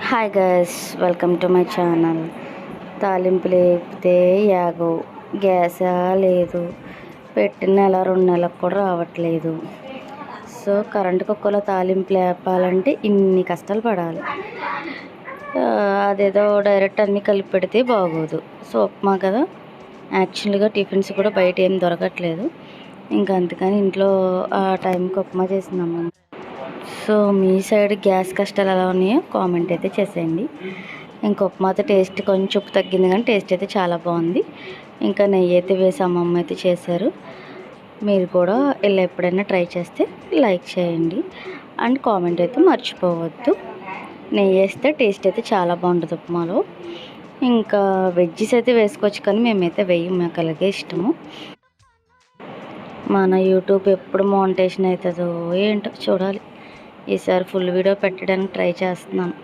Hi guys, welcome to my channel. తాలింపు లేపితే యాగో గ్యాసా లేదు, పెట్టిన నెల 2 నెలలకు కూడా రావట్లేదు. సో కరెంటు కుక్కర్లో తాలింపు లేపాలంటే ఇన్ని కష్టాలు పడాలి. అదేదో డైరెక్ట్ అన్నీ కలిపి పెడితే బాగోదు. సో ఉప్మా కదా, యాక్చువల్గా టిఫిన్స్ కూడా బయట ఏం దొరకట్లేదు. ఇంకా అందుకని ఇంట్లో ఆ టైంకి ఉప్మా చేసిందమ్మా. సో మీ సైడ్ గ్యాస్ కష్టాలు ఎలా ఉన్నాయో కామెంట్ అయితే చేసేయండి. ఇంక ఉప్మాతో టేస్ట్ కొంచెం ఉప్పు తగ్గింది, కానీ టేస్ట్ అయితే చాలా బాగుంది. ఇంకా నెయ్యి అయితే వేసి అమ్మమ్మ అయితే చేశారు. మీరు కూడా ఇలా ఎప్పుడైనా ట్రై చేస్తే లైక్ చేయండి అండ్ కామెంట్ అయితే మర్చిపోవద్దు. నెయ్యి వేస్తే టేస్ట్ అయితే చాలా బాగుంటుంది ఉప్మాలో. ఇంకా వెజ్జెస్ అయితే వేసుకోవచ్చు, కానీ మేమైతే వేయం, మాకు అలాగే ఇష్టము. మన యూట్యూబ్ ఎప్పుడు మోనిటైజేషన్ అవుతుందో ఏంటో చూడాలి. ఈసారి ఫుల్ వీడియో పెట్టడానికి ట్రై చేస్తున్నాను.